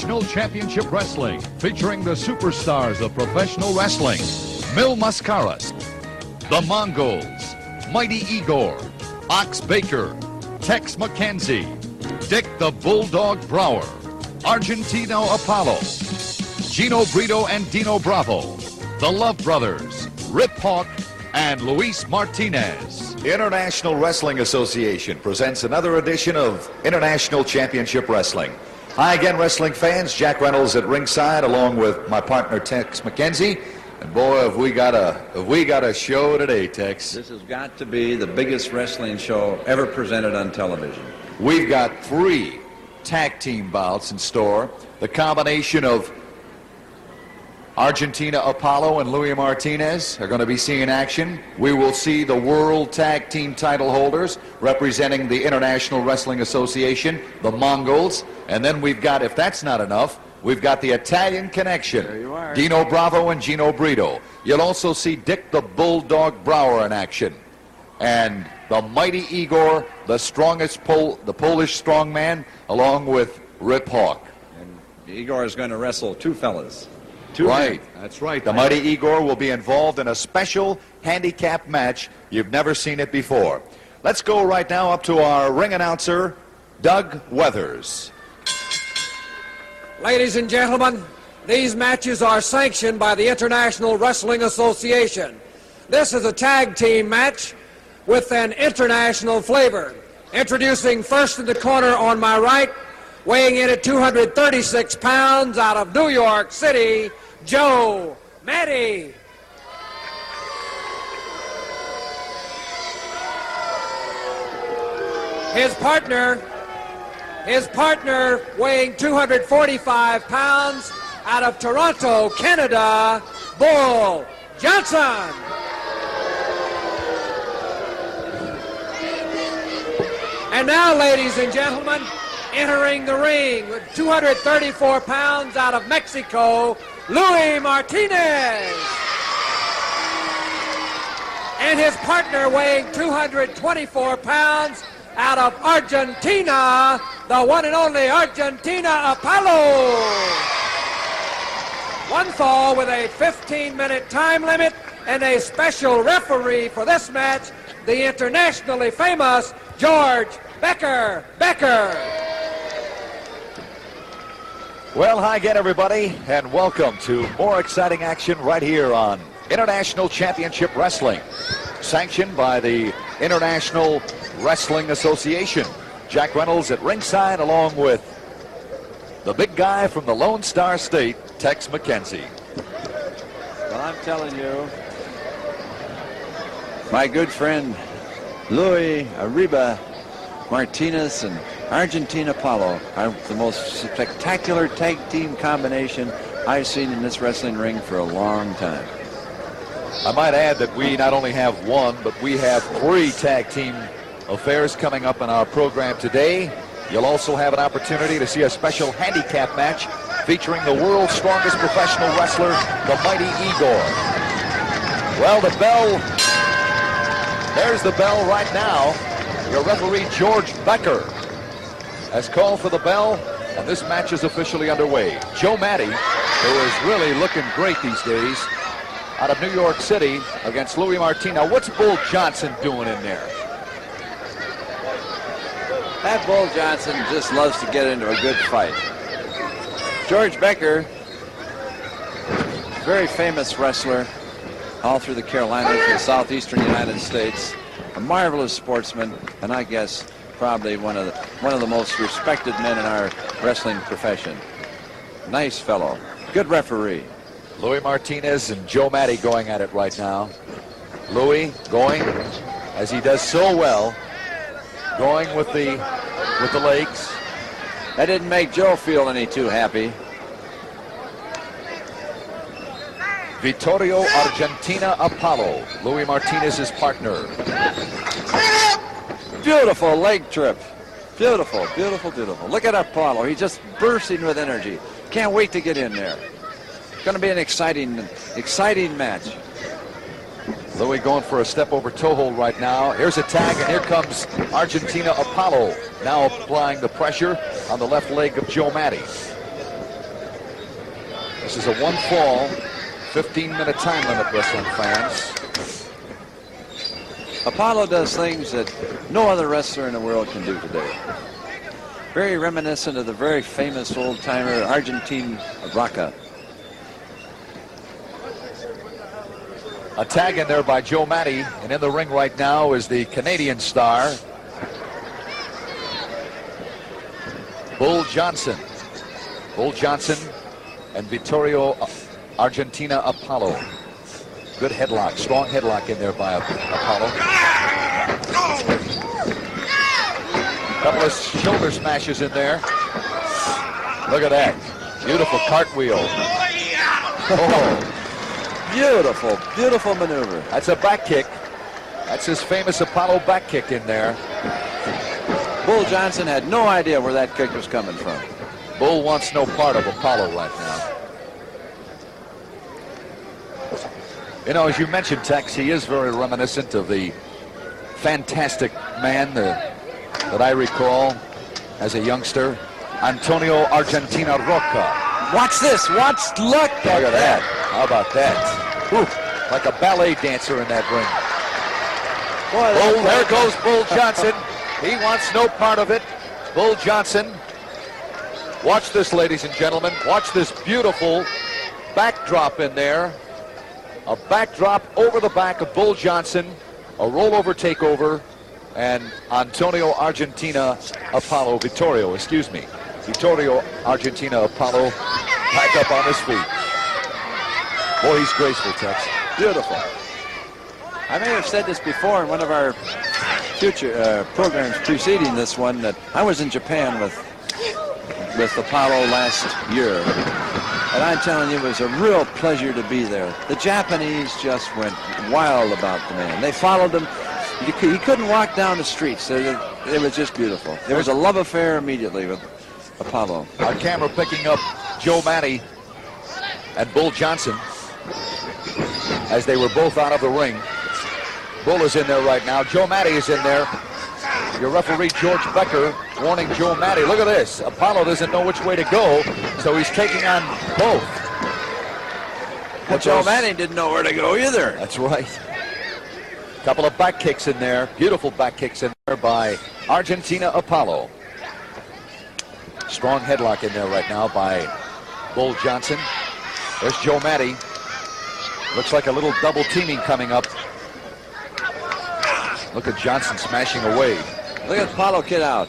International Championship Wrestling, featuring the superstars of professional wrestling, Mil Mascaras, the Mongols, Mighty Igor, Ox Baker, Tex McKenzie, Dick the Bulldog Brower, Argentina Apollo, Gino, Brito, and Dino Bravo, the Love Brothers, Rip Hawk, and Luis Martinez. The International Wrestling Association presents another edition of International Championship Wrestling. Hi again, wrestling fans. Jack Reynolds at ringside, along with my partner Tex McKenzie. And boy, have we got a show today, Tex. This has got to be the biggest wrestling show ever presented on television. We've got 3 tag team bouts in store. The combination of Argentina Apollo and Luis Martinez are going to be seeing action. We will see the World Tag Team title holders representing the International Wrestling Association, the Mongols. And then we've got, if that's not enough, we've got the Italian connection, there you are. Dino Bravo and Gino Brito. You'll also see Dick the Bulldog Brower in action. And the mighty Igor, the Polish strongman, along with Rip Hawk. And Igor is going to wrestle 2 fellas. Right, that's right. The mighty Igor will be involved in a special handicap match. You've never seen it before. Let's go right now up to our ring announcer, Doug Weathers. Ladies and gentlemen, these matches are sanctioned by the International Wrestling Association. This is a tag team match with an international flavor. Introducing first in the corner on my right, weighing in at 236 pounds out of New York City, Joe Manti. His partner weighing 245 pounds out of Toronto, Canada, Bull Johnson. And now, ladies and gentlemen, entering the ring with 234 pounds out of Mexico, Luis Martinez. And his partner weighing 224 pounds out of Argentina, the one and only Argentina Apollo. One fall with a 15-minute time limit and a special referee for this match, the internationally famous George Becker. Well, hi again, everybody, and welcome to more exciting action right here on International Championship Wrestling, sanctioned by the International Wrestling Association. Jack Reynolds at ringside, along with the big guy from the Lone Star State, Tex McKenzie. Well, I'm telling you, my good friend Luis Martinez and Argentina Apollo are the most spectacular tag team combination I've seen in this wrestling ring for a long time. I might add that we not only have 1, but we have 3 tag team affairs coming up in our program today. You'll also have an opportunity to see a special handicap match featuring the world's strongest professional wrestler, the mighty Igor. Well, the bell, there's the bell right now. Your referee, George Becker, has called for the bell, and this match is officially underway. Joe Manti, who is really looking great these days, out of New York City against Luis Martinez. What's Bull Johnson doing in there? That Bull Johnson just loves to get into a good fight. George Becker, very famous wrestler all through the Carolinas, the southeastern United States. A marvelous sportsman, and I guess probably one of the most respected men in our wrestling profession. Nice fellow, good referee. Luis Martinez and Joe Manti going at it right now. Luis going, as he does so well, going with the legs. That didn't make Joe feel any too happy. Vittorio Argentina Apollo, Luis Martinez's partner. Beautiful leg trip. Beautiful, beautiful, beautiful. Look at Apollo. He's just bursting with energy. Can't wait to get in there. It's going to be an exciting match. Luis going for a step over toe hold right now. Here's a tag, and here comes Argentina Apollo, now applying the pressure on the left leg of Joe Manti. This is a one fall, 15-minute time limit, wrestling fans. Apollo does things that no other wrestler in the world can do today. Very reminiscent of the very famous old-timer Argentine Rocca. A tag in there by Joe Manti, and in the ring right now is the Canadian star, Bull Johnson. Bull Johnson and Vittorio Argentina Apollo. Good headlock, strong headlock in there by Apollo. Couple of shoulder smashes in there. Look at that. Beautiful cartwheel. Oh. Beautiful, beautiful maneuver. That's a back kick. That's his famous Apollo back kick in there. Bull Johnson had no idea where that kick was coming from. Bull wants no part of Apollo right now. You know, as you mentioned, Tex, he is very reminiscent of the fantastic man that I recall as a youngster, Antonio Argentina Rocca. Watch this. Look at that. How about that? Ooh, like a ballet dancer in that ring. Boy, Oh, there goes Bull Johnson. He wants no part of it. Bull Johnson. Watch this, ladies and gentlemen. Watch this beautiful backdrop in there. A backdrop over the back of Bull Johnson. A rollover takeover. And Antonio Argentina Apollo, Vittorio Argentina Apollo back up on his feet. Boy, he's graceful, Tex. Beautiful. I may have said this before in one of our future programs preceding this one, that I was in Japan with Apollo last year. And I'm telling you, it was a real pleasure to be there. The Japanese just went wild about the man. They followed him. He couldn't walk down the streets. It was just beautiful. There was a love affair immediately with Apollo. Our camera picking up Joe Manti and Bull Johnson as they were both out of the ring. Bull is in there right now. Joe Manti is in there. Your referee, George Becker, warning Joe Manti. Look at this. Apollo doesn't know which way to go, so he's taking on both. But Joe Manti didn't know where to go either. That's right. Couple of back kicks in there. Beautiful back kicks in there by Argentina Apollo. Strong headlock in there right now by Bull Johnson. There's Joe Manti. Looks like a little double teaming coming up. Look at Johnson smashing away. Look at Apollo kid out.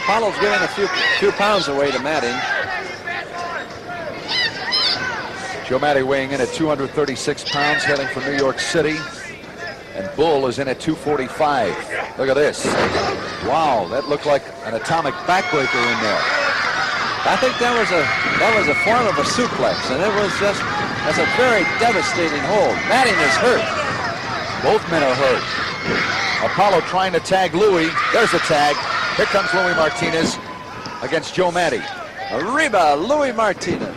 Apollo's giving a few pounds away to Manti. Joe Manti weighing in at 236 pounds, heading for New York City. And Bull is in at 245. Look at this. Wow, that looked like an atomic backbreaker in there. I think that was a form of a suplex, and it was that's a very devastating hold. Manti is hurt. Both men are hurt. Apollo trying to tag Louis. There's a tag. Here comes Louis Martinez against Joe Manti. Arriba, Louis Martinez.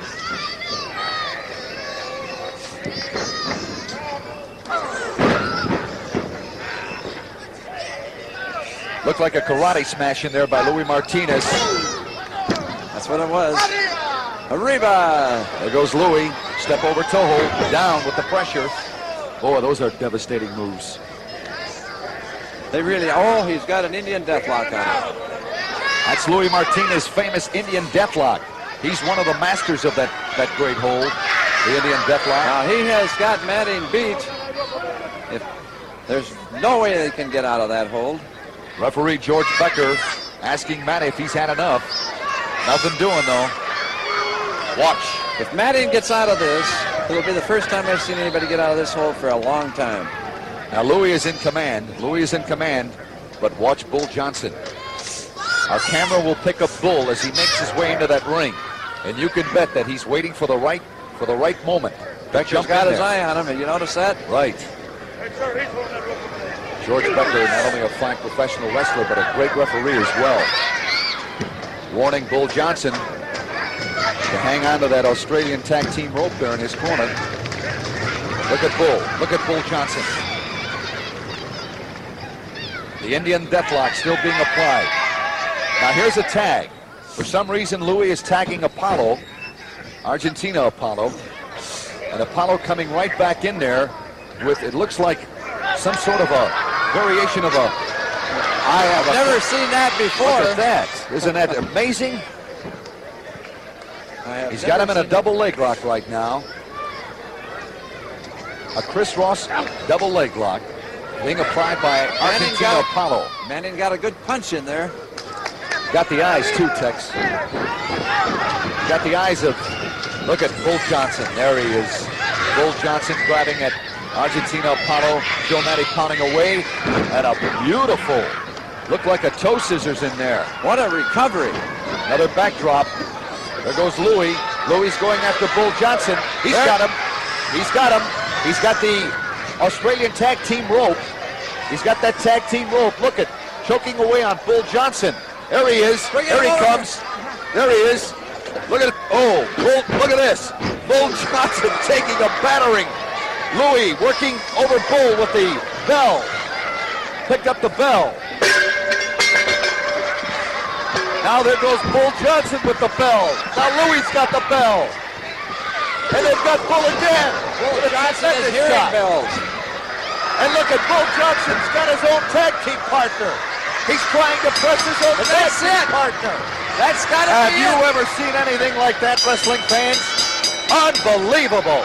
Looked like a karate smash in there by Louis Martinez. That's what it was. Arriba. There goes Louis. Step over toe hold. Down with the pressure. Boy, those are devastating moves. They really, he's got an Indian deathlock on him. That's Louis Martinez's famous Indian deathlock. He's one of the masters of that great hold, the Indian deathlock. Now he has got Manti beat. If there's no way they can get out of that hold. Referee George Becker asking Manti if he's had enough. Nothing doing though. Watch. If Manti gets out of this, it'll be the first time I've seen anybody get out of this hole for a long time. Now Louis is in command. But watch Bull Johnson. Our camera will pick up Bull as he makes his way into that ring, and you can bet that he's waiting for the right moment. Becker's got his eye on him. Have you noticed that? Right. George Becker, not only a fine professional wrestler, but a great referee as well. Warning Bull Johnson to hang on to that Australian tag team rope there in his corner. Look at Bull. Look at Bull Johnson. The Indian deathlock still being applied. Now here's a tag. For some reason, Louis is tagging Apollo, Argentina Apollo, and Apollo coming right back in there with, it looks like, some sort of a variation of a... I have never seen that before. Look at that. Isn't that amazing? He's got him in a double leg lock right now. A Chris Ross double leg lock being applied by Argentina Apollo. Manning got a good punch in there. Got the eyes too, Tex. Got the eyes of, look at Bull Johnson. There he is. Bull Johnson grabbing at Argentina Apollo. Joe Manti pounding away. And a beautiful, looked like a toe scissors in there. What a recovery. Another backdrop. There goes Louis. Louis going after Bull Johnson. He's got him. He's got him. He's got the Australian tag team rope. He's got that tag team rope. Look at, choking away on Bull Johnson. There he is. There he comes. There he is. Look at it. Oh, Bull, look at this. Bull Johnson taking a battering. Louis working over Bull with the bell. Picked up the bell. Now there goes Bull Johnson with the bell. Now Louis got the bell. And they've got Bull again. Bull Johnson is hearing bells. And look at Bull Johnson's got his own tag team partner. He's trying to press his own tag team partner. That's got to be it. Have you ever seen anything like that, wrestling fans? Unbelievable.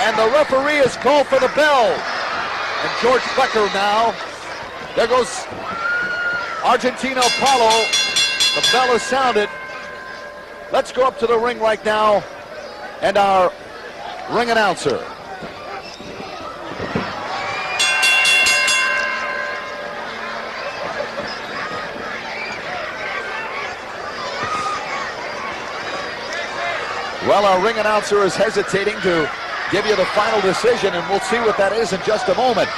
And the referee has called for the bell. And George Becker now. There goes Argentina Apollo. The bell is sounded. Let's go up to the ring right now. And our ring announcer. Well, our ring announcer is hesitating to give you the final decision, and we'll see what that is in just a moment.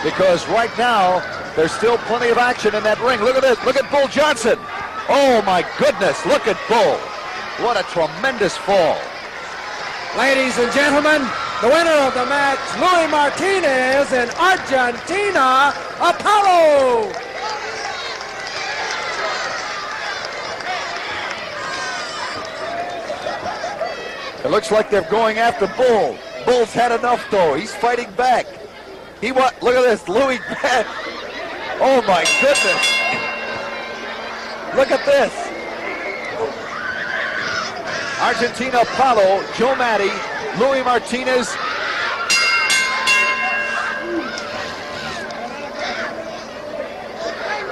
Because right now, there's still plenty of action in that ring. Look at this. Look at Bull Johnson. Oh, my goodness. Look at Bull. What a tremendous fall. Ladies and gentlemen, the winner of the match, Louis Martinez and Argentina Apollo. It looks like they're going after Bull. Bull's had enough, though. He's fighting back. Look at this, Louis. Oh my goodness! Look at this. Argentina Apollo, Joe Manti, Louis Martinez.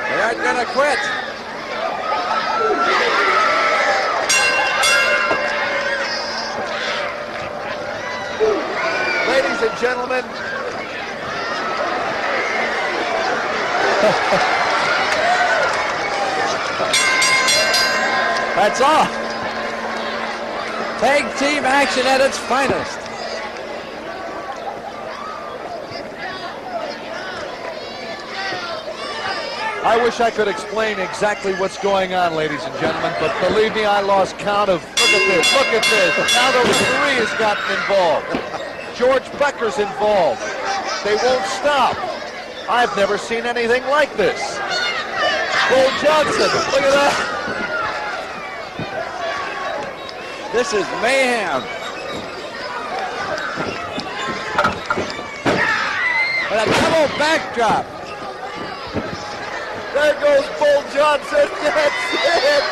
They aren't gonna quit. Ladies and gentlemen, that's all. Tag team action at its finest. I wish I could explain exactly what's going on, ladies and gentlemen, but believe me, I lost count of, look at this, look at this. Now the referee has gotten involved. George Becker's involved. They won't stop. I've never seen anything like this. Bull Johnson, look at that. This is mayhem. But a double backdrop. There goes Bull Johnson. That's it.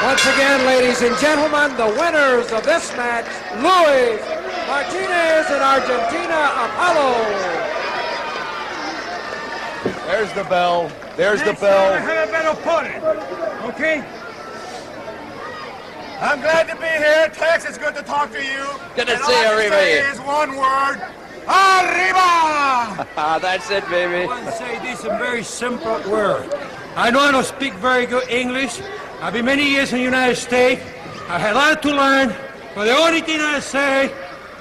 Once again, ladies and gentlemen, the winners of this match, Louis Martinez and Argentina Apollo. There's the bell. There's the bell. I have a better opponent. Okay? I'm glad to be here. Tex, it's good to talk to you. Good to and see you, all I can say Arriba. is one word. Arriba! That's it, baby. I want to say this in very simple word. I know I don't speak very good English. I've been many years in the United States. I had a lot to learn. But the only thing I say,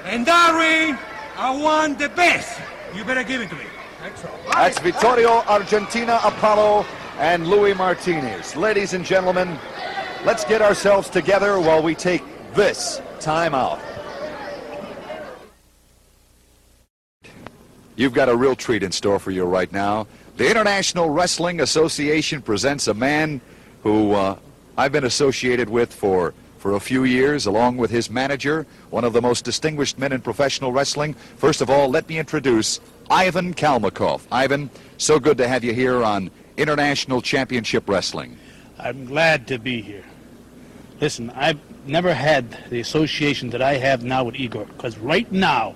in that ring, I want the best. You better give it to me. That's all. That's Vittorio Argentina Apollo and Louis Martinez. Ladies and gentlemen, let's get ourselves together while we take this time out. You've got a real treat in store for you right now. The International Wrestling Association presents a man who I've been associated with for a few years, along with his manager, one of the most distinguished men in professional wrestling. First of all, let me introduce Ivan Kalmikoff. Ivan, so good to have you here on International Championship Wrestling. I'm glad to be here. Listen, I've never had the association that I have now with Igor, because right now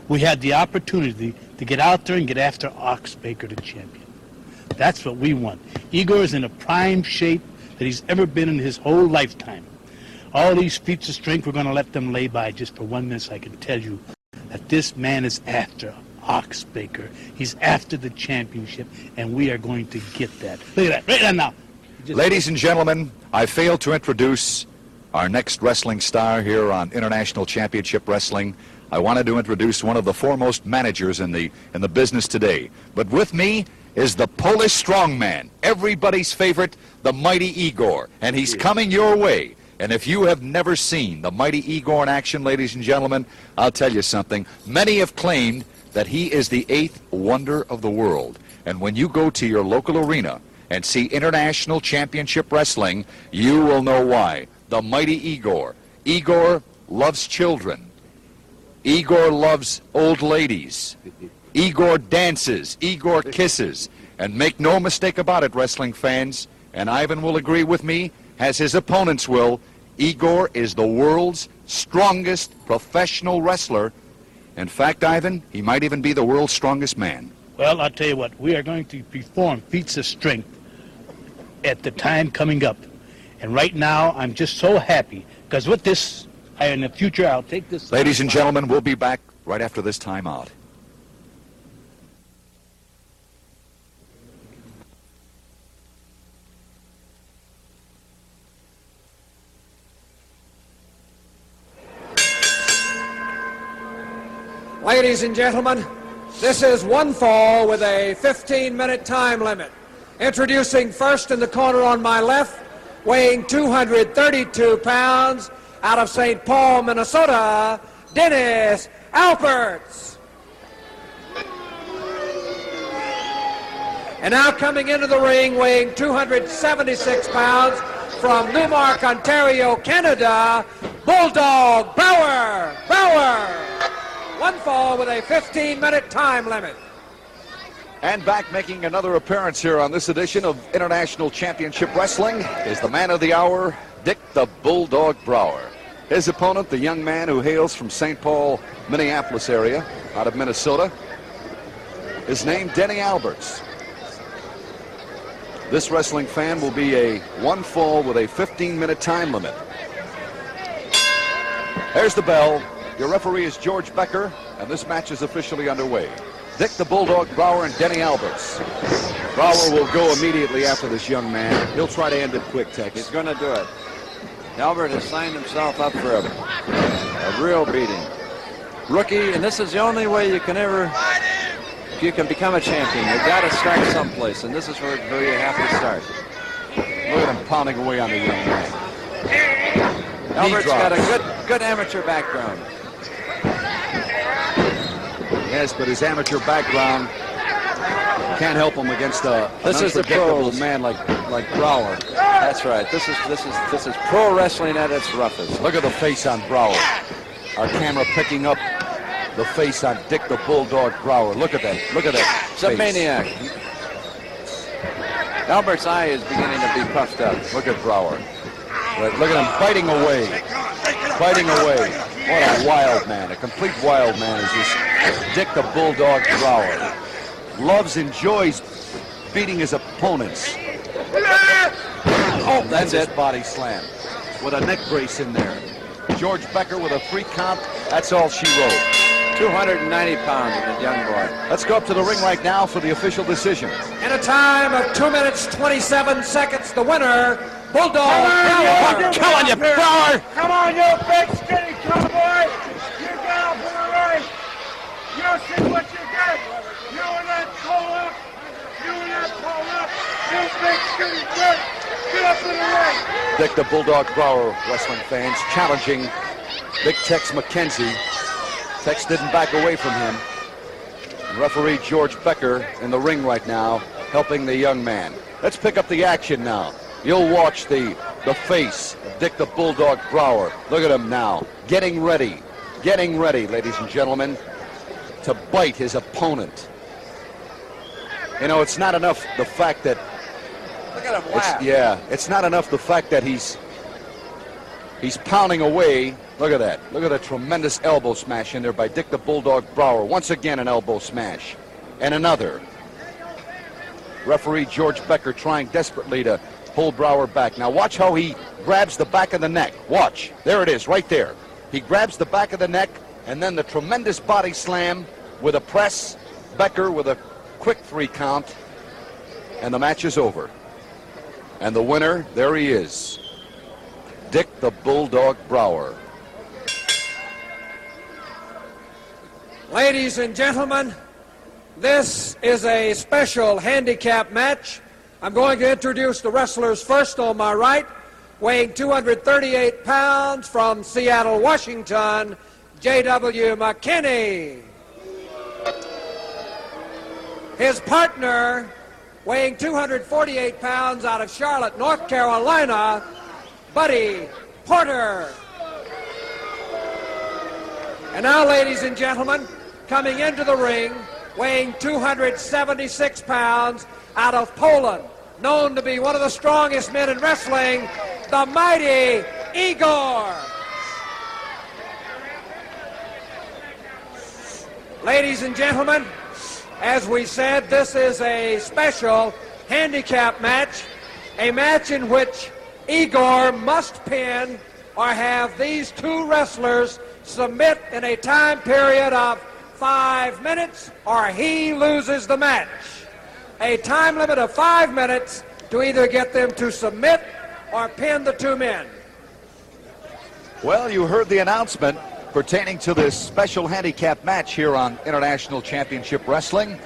we had the opportunity to get out there and get after Ox Baker, the champion. That's what we want. Igor is in a prime shape that he's ever been in his whole lifetime. All these feats of strength, we're going to let them lay by just for 1 minute, so I can tell you that this man is after Ox Baker. He's after the championship, and we are going to get that. Look at that, right now. Ladies and gentlemen, I failed to introduce our next wrestling star here on International Championship Wrestling. I wanted to introduce one of the foremost managers in the business today. But with me is the Polish strongman, everybody's favorite, the mighty Igor. And he's coming your way. And if you have never seen the mighty Igor in action, ladies and gentlemen, I'll tell you something. Many have claimed that he is the 8th wonder of the world. And when you go to your local arena and see International Championship Wrestling, you will know why. The mighty Igor. Igor loves children. Igor loves old ladies. Igor dances. Igor kisses. And make no mistake about it, wrestling fans, and Ivan will agree with me, as his opponents will, Igor is the world's strongest professional wrestler. In fact, Ivan, he might even be the world's strongest man. Well, I'll tell you what, we are going to perform feats of strength at the time coming up. And right now, I'm just so happy, because with this, in the future, I'll take this... Ladies and gentlemen, we'll be back right after this timeout. Ladies and gentlemen, this is one fall with a 15-minute time limit. Introducing first in the corner on my left, weighing 232 pounds, out of St. Paul, Minnesota, Dennis Alperts. And now coming into the ring, weighing 276 pounds, from Newmark, Ontario, Canada, Bulldog Brower. One fall with a 15-minute time limit. And back making another appearance here on this edition of International Championship Wrestling is the man of the hour, Dick the Bulldog Brower. His opponent, the young man who hails from St. Paul, Minneapolis area, out of Minnesota, is named Denny Alberts. This wrestling fan will be a one fall with a 15-minute time limit. There's the bell. Your referee is George Becker, and this match is officially underway. Dick the Bulldog Brower and Denny Alberts. Brower will go immediately after this young man. He'll try to end it quick, Tex. He's going to do it. Albert has signed himself up for a real beating. Rookie, and this is the only way you can become a champion. You've got to start someplace, and this is where you have to start. Look at him pounding away on the young man. Albert's got a good amateur background. Yes, but his amateur background can't help him against an unforgettable man like Brower. That's right. This is pro wrestling at its roughest. Look at the face on Brower. Our camera picking up the face on Dick the Bulldog Brower. Look at that. Look at that. It's a maniac. Albert's eye is beginning to be puffed up. Look at Brower. Look at him fighting away. Fighting away. What a wild man. A complete wild man is this Dick the Bulldog Brower. Loves, enjoys beating his opponents. Oh, that's it. Body slam with a neck brace in there. George Becker with a free count. That's all she wrote. 290 pounds of a young boy. Let's go up to the ring right now for the official decision. In a time of 2 minutes, 27 seconds, the winner, Bulldog Brower. I'm telling you, Brower! Come on, you big skinny cowboy! You get up in the ring! You see what you get! You and that pull up! You big skinny jerk! Get up in the ring! Dick the Bulldog Brower, wrestling fans, challenging Big Tex McKenzie. Tex didn't back away from him. Referee George Becker in the ring right now helping the young man. Let's pick up the action now. You'll watch the face of Dick the Bulldog Brower. Look at him now, getting ready, ladies and gentlemen, to bite his opponent. You know, it's not enough the fact that... Look at him laugh. It's not enough the fact that he's pounding away. Look at that. Look at a tremendous elbow smash in there by Dick the Bulldog Brower. Once again, an elbow smash. And another. Referee George Becker trying desperately to hold Brower back. Now watch how he grabs the back of the neck. Watch. There it is, right there. He grabs the back of the neck, and then the tremendous body slam with a press. Becker with a quick 3 count. And the match is over. And the winner, there he is. Dick the Bulldog Brower. Ladies and gentlemen, this is a special handicap match. I'm going to introduce the wrestlers first on my right, weighing 238 pounds from Seattle, Washington, J.W. McKinney. His partner, weighing 248 pounds out of Charlotte, North Carolina, Buddy Porter. And now, ladies and gentlemen, coming into the ring, weighing 276 pounds out of Poland, known to be one of the strongest men in wrestling, the mighty Igor. Ladies and gentlemen, as we said, this is a special handicap match, a match in which Igor must pin or have these two wrestlers submit in a time period of 5 minutes, or he loses the match. A time limit of 5 minutes to either get them to submit or pin the two men. Well, you heard the announcement pertaining to this special handicap match here on International Championship Wrestling.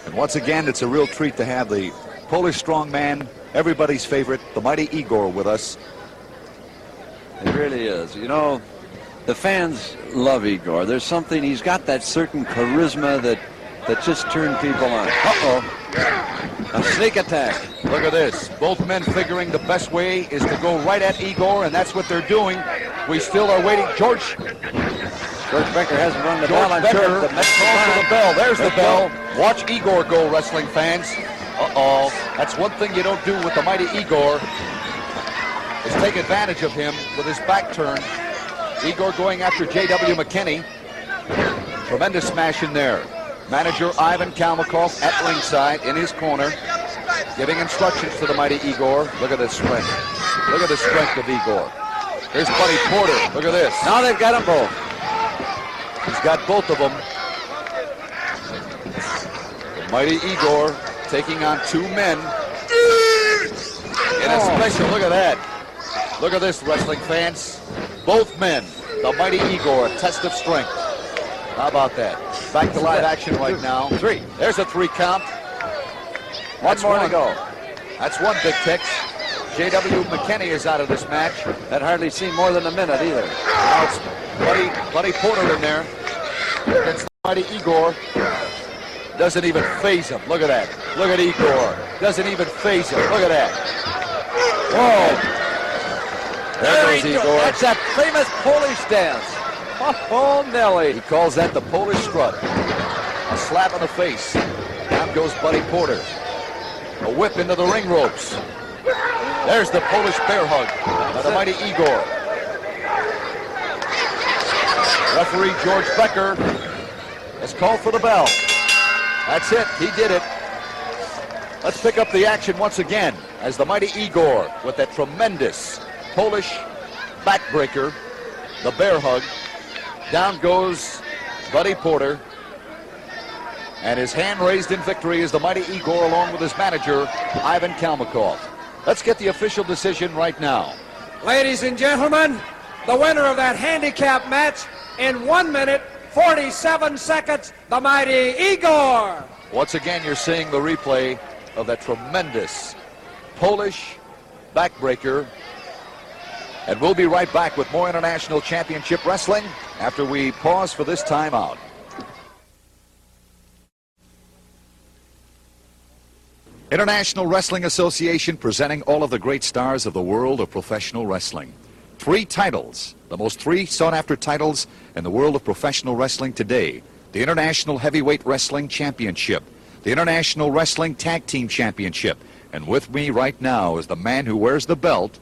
And once again, it's a real treat to have the Polish strongman, everybody's favorite, the mighty Igor, with us. It really is. You know, the fans love Igor. There's something, he's got that certain charisma that just turns people on. Uh-oh. A sneak attack. Look at this. Both men figuring the best way is to go right at Igor, and that's what they're doing. We still are waiting. George Becker hasn't rung the bell. I'm Becker sure the next calls for the bell. There's the bell. Watch Igor go, wrestling fans. Uh-oh. That's one thing you don't do with the mighty Igor, is take advantage of him with his back turned. Igor going after J.W. McKinney. Tremendous smash in there. Manager Ivan Kalmikoff at ringside in his corner, giving instructions to the mighty Igor. Look at this strength. Look at the strength of Igor. Here's Buddy Porter. Look at this. Now they've got them both. He's got both of them. The mighty Igor taking on two men in a special. Look at that. Look at this, wrestling fans. Both men, the mighty Igor, a test of strength. How about that? Back to live action right now. 3. There's a 3 count. One more to go. That's one, Big Tex. J.W. McKinney is out of this match. That hardly seemed more than a minute either. Now it's Buddy Porter in there against the mighty Igor. Doesn't even phase him. Look at that. Look at Igor. Doesn't even phase him. Look at that. Whoa. There goes Igor. That's that famous Polish dance. Oh, Nelly. He calls that the Polish strut. A slap in the face. Down goes Buddy Porter. A whip into the ring ropes. There's the Polish bear hug by the mighty Igor. Referee George Becker has called for the bell. That's it. He did it. Let's pick up the action once again as the mighty Igor with that tremendous Polish backbreaker, the bear hug. Down goes Buddy Porter. And his hand raised in victory is the mighty Igor along with his manager, Ivan Kalmikoff. Let's get the official decision right now. Ladies and gentlemen, the winner of that handicap match in 1 minute, 47 seconds, the mighty Igor. Once again, you're seeing the replay of that tremendous Polish backbreaker. And we'll be right back with more International Championship Wrestling after we pause for this timeout. International Wrestling Association presenting all of the great stars of the world of professional wrestling. 3 titles, the most 3 sought-after titles in the world of professional wrestling today. The International Heavyweight Wrestling Championship, the International Wrestling Tag Team Championship, and with me right now is the man who wears the belt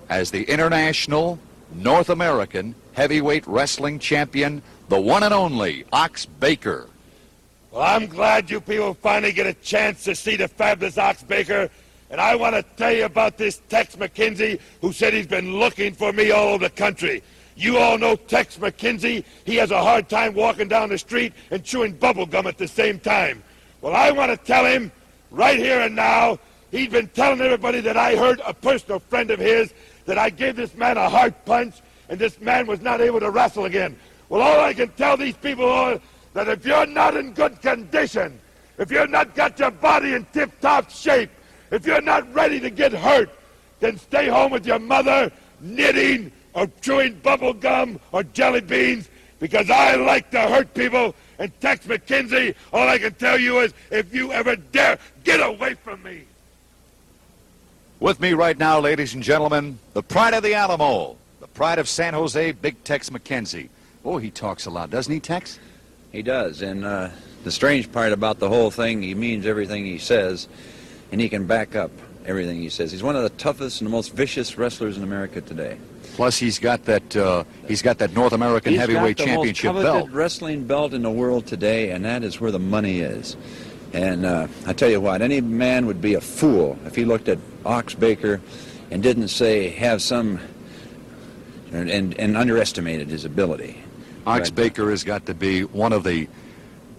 as the International North American Heavyweight Wrestling Champion, the one and only Ox Baker. Well, I'm glad you people finally get a chance to see the fabulous Ox Baker. And I want to tell you about this Tex McKenzie, who said he's been looking for me all over the country. You all know Tex McKenzie. He has a hard time walking down the street and chewing bubble gum at the same time. Well, I want to tell him right here and now, he's been telling everybody that I heard a personal friend of his that I gave this man a hard punch and this man was not able to wrestle again. Well, all I can tell these people are that if you're not in good condition, if you're not got your body in tip-top shape, if you're not ready to get hurt, then stay home with your mother, knitting or chewing bubble gum or jelly beans, because I like to hurt people. And Tex McKenzie, all I can tell you is, if you ever dare, get away from me. With me right now, ladies and gentlemen, the pride of the Alamo, the pride of San Jose, Big Tex McKenzie. Oh, he talks a lot, doesn't he, Tex? He does, and the strange part about the whole thing, he means everything he says, and he can back up everything he says. He's one of the toughest and the most vicious wrestlers in America today. Plus, he's got that North American Heavyweight Championship belt. He's got the most belt. coveted wrestling belt in the world today, and that is where the money is. And I tell you what, any man would be a fool if he looked at Ox Baker and didn't say have some and underestimated his ability. Ox Baker has got to be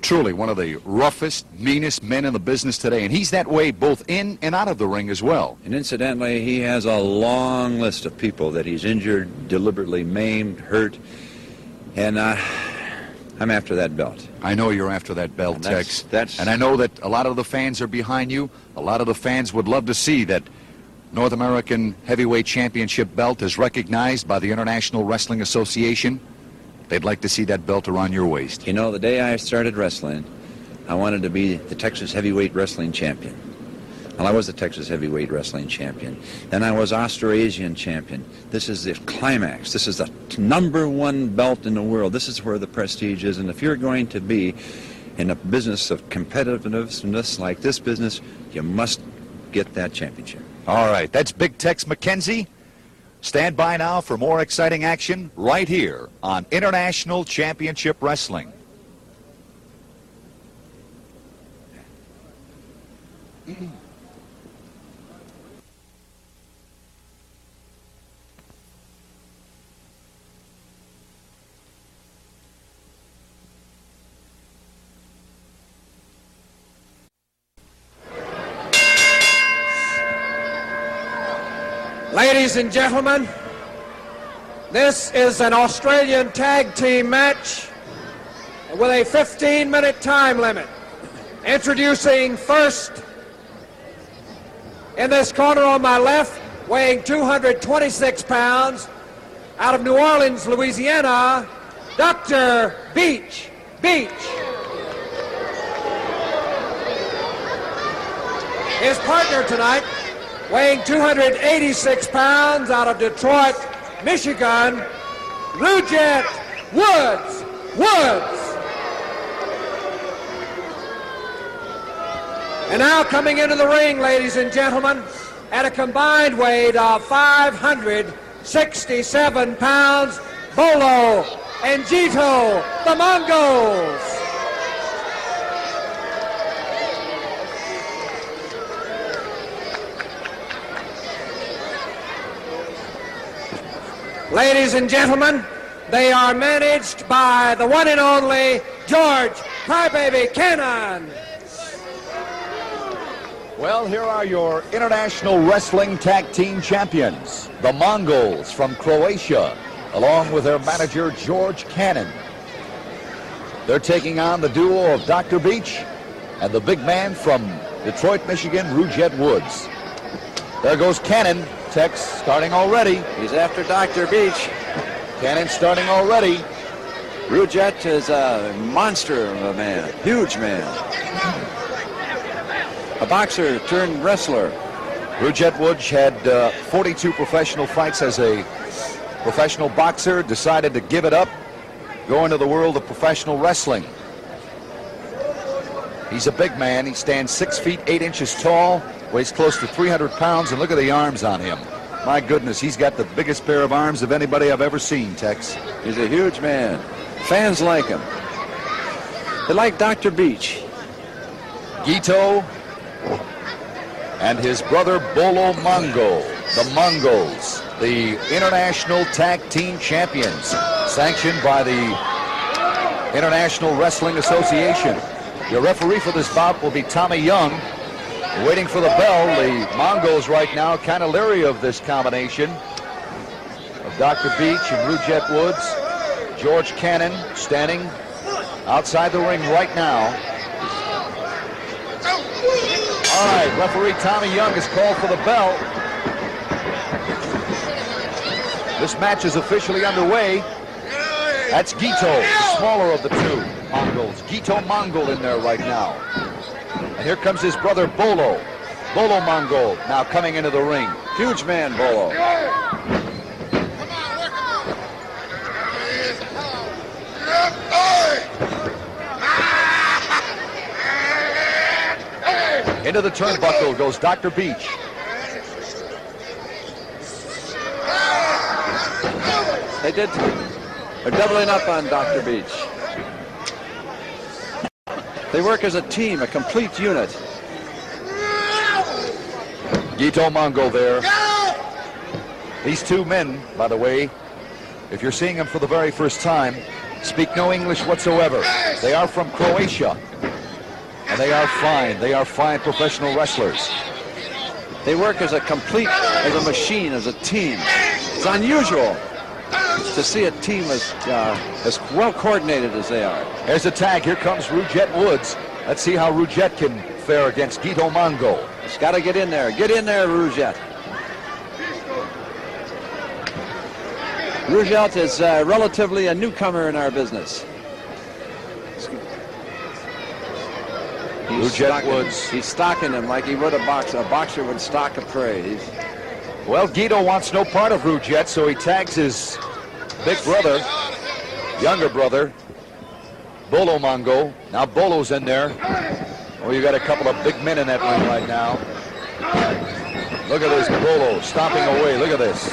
truly one of the roughest, meanest men in the business today, and he's that way both in and out of the ring as well. And incidentally, he has a long list of people that he's injured, deliberately maimed, hurt, and I'm after that belt. I know you're after that belt, Tex. And I know that a lot of the fans are behind you. A lot of the fans would love to see that North American Heavyweight Championship belt is recognized by the International Wrestling Association. They'd like to see that belt around your waist. You know, the day I started wrestling, I wanted to be the Texas Heavyweight Wrestling Champion. Well, I was the Texas Heavyweight Wrestling Champion. Then I was Australasian Champion. This is the climax. This is the #1 belt in the world. This is where the prestige is. And if you're going to be in a business of competitiveness like this business, you must get that championship. All right, that's Big Tex McKenzie. Stand by now for more exciting action right here on International Championship Wrestling. Ladies and gentlemen, this is an Australian tag team match with a 15-minute time limit. Introducing first, in this corner on my left, weighing 226 pounds, out of New Orleans, Louisiana, Dr. Beach. His partner tonight, weighing 286 pounds, out of Detroit, Michigan, Rujet Woods. And now coming into the ring, ladies and gentlemen, at a combined weight of 567 pounds, Bolo and Gino, the Mongols. Ladies and gentlemen, they are managed by the one and only George Crybaby Cannon. Well, here are your International Wrestling Tag Team Champions, the Mongols from Croatia, along with their manager, George Cannon. They're taking on the duo of Dr. Beach and the big man from Detroit, Michigan, Rujet Woods. There goes Cannon. Tex starting already. He's after Dr. Beach. Cannon starting already. Rujet is a monster of a man, huge man. a boxer turned wrestler. Rujet Woods had 42 professional fights as a professional boxer, decided to give it up, go into the world of professional wrestling. He's a big man. He stands 6 feet 8 inches tall, weighs close to 300 pounds, and look at the arms on him. My goodness, he's got the biggest pair of arms of anybody I've ever seen, Tex. He's a huge man. Fans like him. They like Dr. Beach. Gito and his brother Bolo Mongo, the Mongols, the International Tag Team Champions, sanctioned by the International Wrestling Association. Your referee for this bout will be Tommy Young. Waiting for the bell. The Mongols right now kind of leery of this combination of Dr. Beach and Rujet Woods. George Cannon standing outside the ring right now. All right, referee Tommy Young has called for the bell. This match is officially underway. That's Gito, the smaller of the two Mongols. Gito Mongol in there right now. And here comes his brother Bolo. Bolo Mongol now coming into the ring. Huge man, Bolo. Into the turnbuckle goes Dr. Beach. They're doubling up on Dr. Beach. They work as a team, a complete unit. Gito Mongol there. These two men, by the way, if you're seeing them for the very first time, speak no English whatsoever. They are from Croatia. And they are fine. They are fine professional wrestlers. They work as a complete, as a machine, as a team. It's unusual to see a team as well coordinated as they are. There's a tag. Here comes Rujet Woods. Let's see how Rujet can fare against Gito Mongol. He's got to get in there. Get in there, Rujet. Rujet is relatively a newcomer in our business. He's stalking him like he would a boxer. A boxer would stalk a prey. Well, Gito wants no part of Rujet, so he tags his big brother, younger brother, Bolo Mongo. Now Bolo's in there. Oh, you got a couple of big men in that ring right now. Look at this Bolo stomping away. Look at this.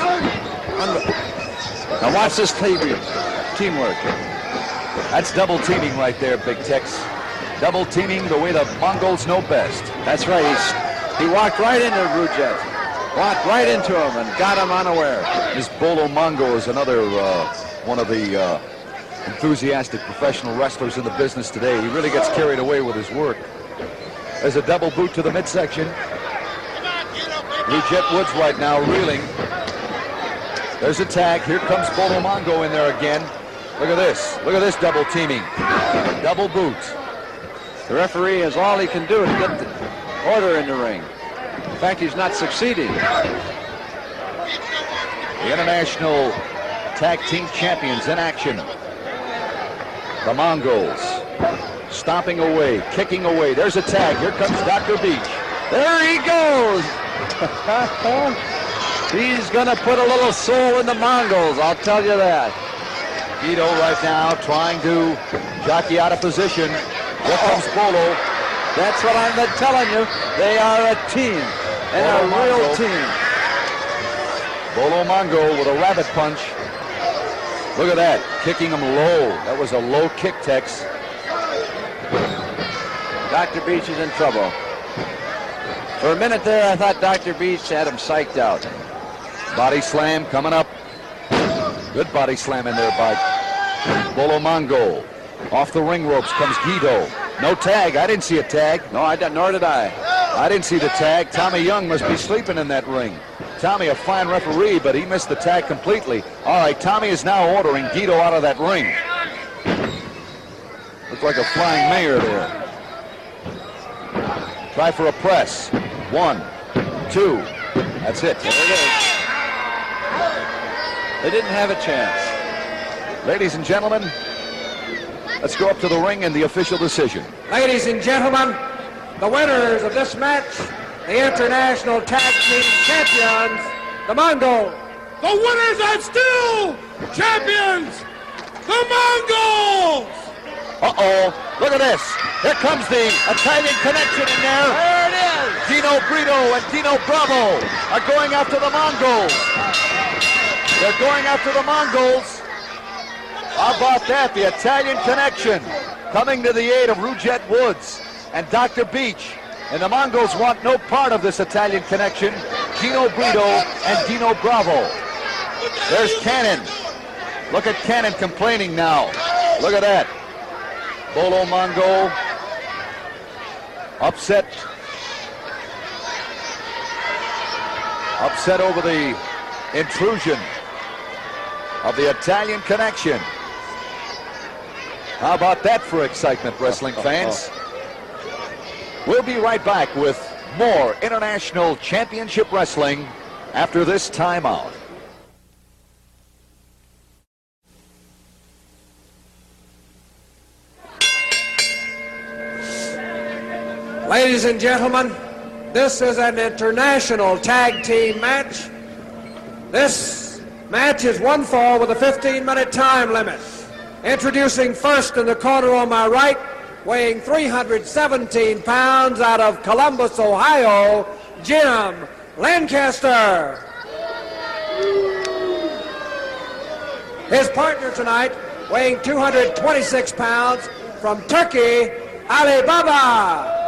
Now watch this teamwork. That's double teaming right there, Big Tex. Double teaming the way the Mongols know best. That's right. He walked right into Rujet. Walked right into him and got him unaware. This Bolo Mongo is another one of the enthusiastic professional wrestlers in the business today. He really gets carried away with his work. There's a double boot to the midsection. Rujet Woods right now reeling. There's a tag. Here comes Bolo Mongo in there again. Look at this. Look at this double teaming. Double boot. The referee has all he can do to get the order in the ring. In fact, he's not succeeding. The International Tag Team Champions in action. The Mongols stomping away, kicking away. There's a tag. Here comes Dr. Beach. There he goes. He's going to put a little soul in the Mongols, I'll tell you that. Gito right now trying to jockey out of position. Here comes Bolo. That's what I've been telling you. They are a team, and a real team. Bolo Mongo with a rabbit punch. Look at that, kicking him low. That was a low kick, Tex. Dr. Beach is in trouble. For a minute there, I thought Dr. Beach had him psyched out. Body slam coming up. Good body slam in there by Bolo Mongo. Off the ring ropes comes Gito. No tag. I didn't see a tag. No, nor did I. I didn't see the tag. Tommy Young must be sleeping in that ring. Tommy, a fine referee, but he missed the tag completely. All right, Tommy is now ordering Gito out of that ring. Looks like a flying mayor there. Try for a press. 1, 2. That's it. There it is. They didn't have a chance. Ladies and gentlemen, let's go up to the ring and the official decision. Ladies and gentlemen, the winners of this match, the International Tag Team Champions, the Mongols. The winners and still champions, the Mongols! Uh-oh, look at this. Here comes the Italian connection in there. There it is. Gino Brito and Dino Bravo are going after the Mongols. They're going after the Mongols. How about that? The Italian connection coming to the aid of Rujet Woods and Dr. Beach. And the Mongols want no part of this Italian connection. Gino Brito and Dino Bravo. There's Cannon. Look at Cannon complaining now. Look at that. Bolo Mongol upset over the intrusion of the Italian connection. How about that for excitement, wrestling fans? We'll be right back with more International Championship Wrestling after this timeout. Ladies and gentlemen, this is an international tag team match. This match is one fall with a 15-minute time limit. Introducing first in the corner on my right, weighing 317 pounds out of Columbus, Ohio, Jim Lancaster. His partner tonight, weighing 226 pounds from Turkey, Ali Baba.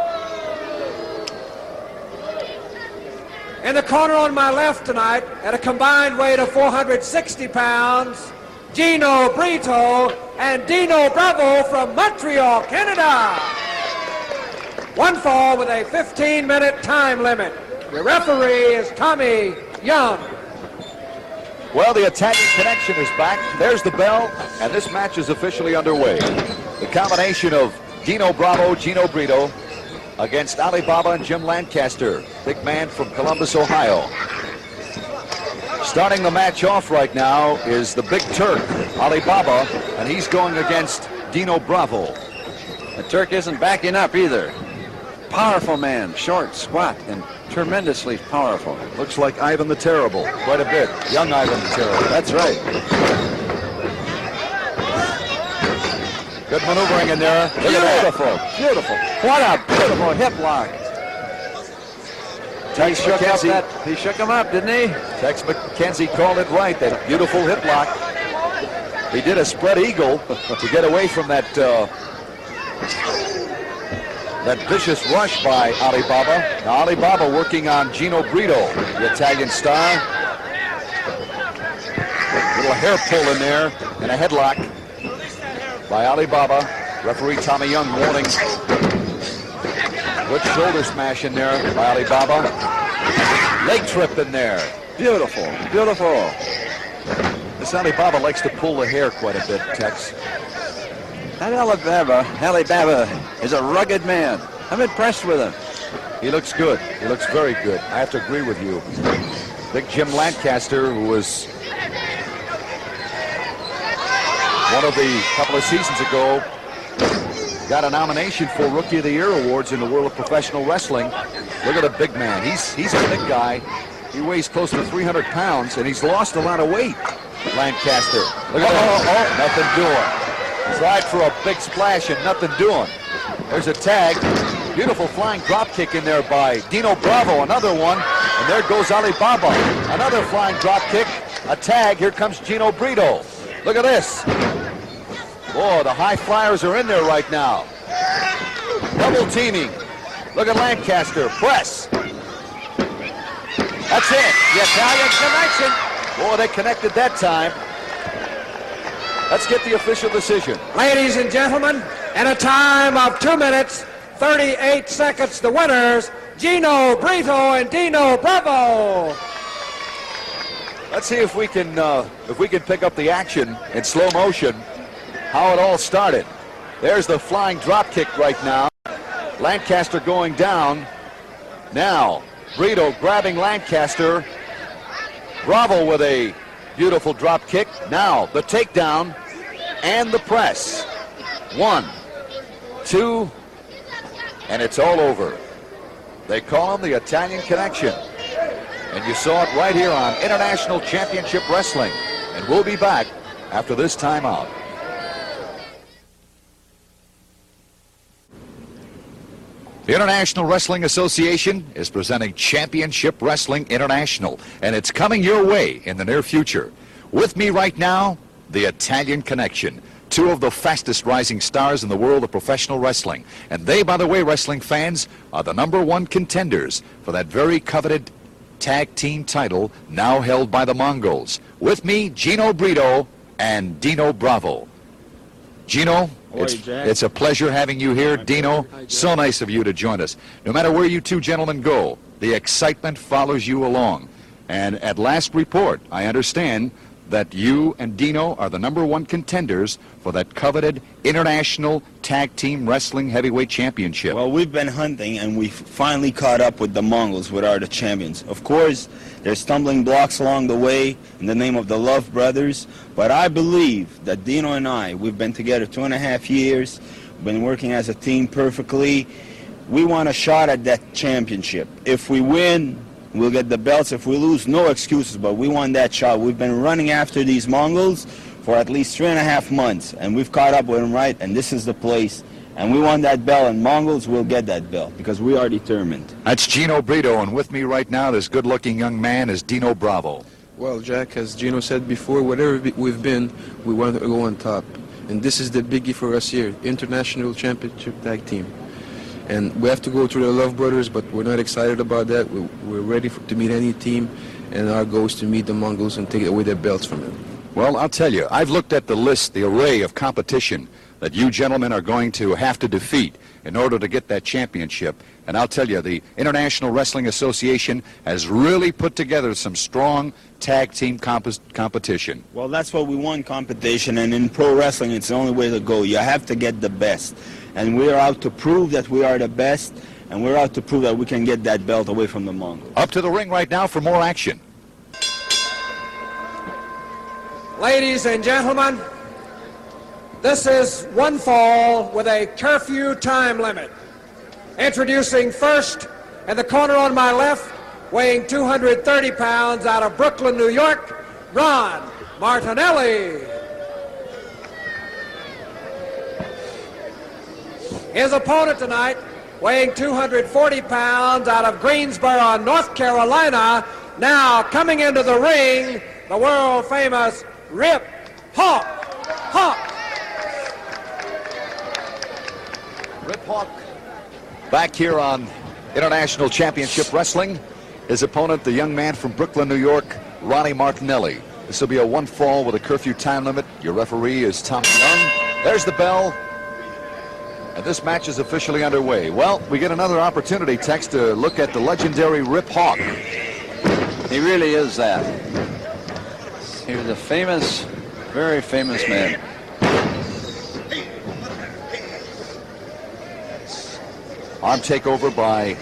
In the corner on my left tonight, at a combined weight of 460 pounds, Gino Brito and Dino Bravo from Montreal, Canada. One fall with a 15-minute time limit. The referee is Tommy Young. Well, the Italian connection is back. There's the bell, and this match is officially underway. The combination of Dino Bravo, Gino Brito, against Ali Baba and Jim Lancaster, big man from Columbus, Ohio. Starting the match off right now is the Big Turk, Ali Baba, and he's going against Dino Bravo. The Turk isn't backing up either. Powerful man, short, squat, and tremendously powerful. Looks like Ivan the Terrible, quite a bit. Young Ivan the Terrible. That's right. Good maneuvering in there. Beautiful, beautiful. What a beautiful hip lock. Tex McKenzie. He shook him up, didn't he? Tex McKenzie called it right, that beautiful hip lock. He did a spread eagle to get away from that that vicious rush by Ali Baba. Now Ali Baba working on Gino Brito, the Italian star. Little hair pull in there and a headlock by Ali Baba. Referee Tommy Young warning. Good shoulder smash in there by Ali Baba. Leg trip in there. Beautiful, beautiful. This Ali Baba likes to pull the hair quite a bit, Tex. That Ali Baba is a rugged man. I'm impressed with him. He looks good. He looks very good. I have to agree with you. Big Jim Lancaster, who was one of the couple of seasons ago, got a nomination for Rookie of the Year awards in the world of professional wrestling. Look at the big man. He's a big guy. He weighs close to 300 pounds, and he's lost a lot of weight, Lancaster. Look at that. Nothing doing. Tried for a big splash and nothing doing. There's a tag. Beautiful flying drop kick in there by Dino Bravo. Another one. And there goes Ali Baba. Another flying drop kick. A tag. Here comes Gino Brito. Look at this. Oh, the high flyers are in there right now. Double teaming. Look at Lancaster. Press. That's it. The Italian connection. Oh, they connected that time. Let's get the official decision. Ladies and gentlemen, in a time of 2 minutes, 38 seconds, the winners, Gino Brito and Dino Bravo. Let's see if we can pick up the action in slow motion, how it all started. There's the flying drop kick right now. Lancaster going down. Now, Brito grabbing Lancaster. Bravo with a beautiful drop kick. Now, the takedown and the press. 1, 2, and it's all over. They call him the Italian Connection. And you saw it right here on International Championship Wrestling. And we'll be back after this timeout. The International Wrestling Association is presenting Championship Wrestling International, and it's coming your way in the near future. With me right now, the Italian Connection, two of the fastest rising stars in the world of professional wrestling. And they, by the way, wrestling fans, are the #1 contenders for that very coveted tag team title now held by the Mongols. With me, Gino Brito and Dino Bravo. Gino, it's a pleasure having you here. Dino, so nice of you to join us. No matter where you two gentlemen go, the excitement follows you along. And at last report, I understand that you and Dino are the #1 contenders for that coveted International Tag Team Wrestling Heavyweight Championship. Well, we've been hunting, and we finally caught up with the Mongols, with our the champions. Of course, there's stumbling blocks along the way in the name of the Love Brothers, but I believe that Dino and I, we've been together 2.5 years, been working as a team perfectly. We want a shot at that championship. If we win, we'll get the belts. If we lose, no excuses, but we want that shot. We've been running after these Mongols for at least 3.5 months, and we've caught up with them, right? And this is the place. And we want that belt, and Mongols will get that belt because we are determined. That's Gino Brito, and with me right now, this good-looking young man is Dino Bravo. Well, Jack, as Gino said before, whatever we've been, we want to go on top. And this is the biggie for us here, International Championship Tag Team. And we have to go through the Love Brothers, but we're not excited about that. We're ready to meet any team, and our goal is to meet the Mongols and take away their belts from them. Well, I'll tell you, I've looked at the list, the array of competition that you gentlemen are going to have to defeat in order to get that championship. And I'll tell you, the International Wrestling Association has really put together some strong tag team competition. Well, that's what we want, competition, and in pro wrestling, it's the only way to go. You have to get the best. And we're out to prove that we are the best, and we're out to prove that we can get that belt away from the Mongols. Up to the ring right now for more action. Ladies and gentlemen, this is one fall with a curfew time limit. Introducing first, in the corner on my left, weighing 230 pounds out of Brooklyn, New York, Ron Martinelli. His opponent tonight, weighing 240 pounds out of Greensboro, North Carolina, now coming into the ring, the world-famous Rip Hawk. Rip Hawk back here on International Championship Wrestling. His opponent, the young man from Brooklyn, New York, Ronnie Martinelli. This will be a one fall with a curfew time limit. Your referee is Tommy Young. There's the bell. And this match is officially underway. Well, we get another opportunity, Tex, to look at the legendary Rip Hawk. He really is that. He was a famous, very famous man. Arm takeover by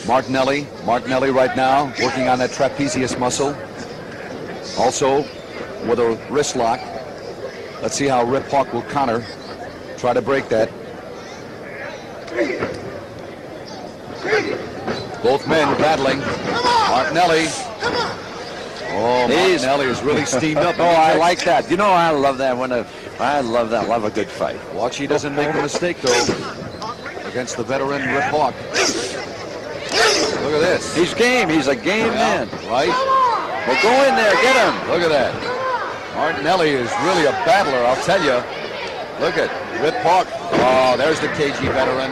Martinelli. Martinelli right now working on that trapezius muscle. Also with a wrist lock. Let's see how Rip Hawk will counter. Try to break that. Both men battling. Martinelli. Oh, Martinelli is really steamed up. Oh, I like that. You know, I love that. I love a good fight. Watch he doesn't make a mistake, though, against the veteran Rip Hawk. Look at this. He's game. He's a game man. Right? Well, go in there. Get him. Look at that. Martinelli is really a battler, I'll tell you. Look at Rip Hawk. Oh, there's the KG veteran.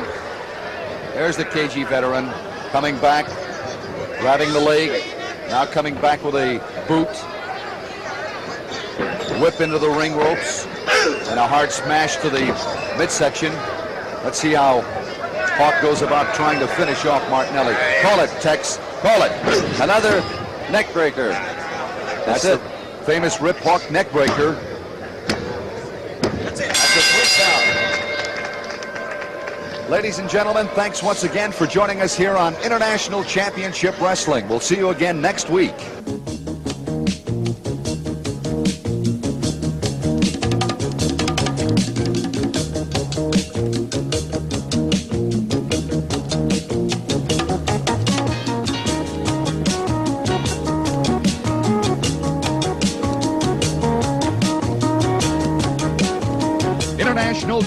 There's the KG veteran coming back, grabbing the leg. Now coming back with a boot. Whip into the ring ropes. And a hard smash to the midsection. Let's see how Hawk goes about trying to finish off Martinelli. Call it, Tex. Call it. Another neck breaker. That's it. The famous Rip Hawk neck breaker. That's a down. Ladies and gentlemen, thanks once again for joining us here on International Championship Wrestling. We'll see you again next week.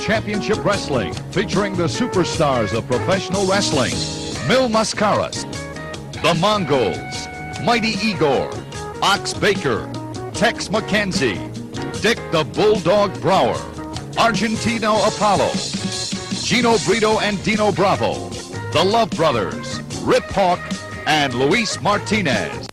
Championship Wrestling, featuring the superstars of professional wrestling, Mil Mascaras, the Mongols, Mighty Igor, Ox Baker, Tex McKenzie, Dick the Bulldog Brower, Argentina Apollo, Gino, Brito, and Dino Bravo, the Love Brothers, Rip Hawk, and Luis Martinez.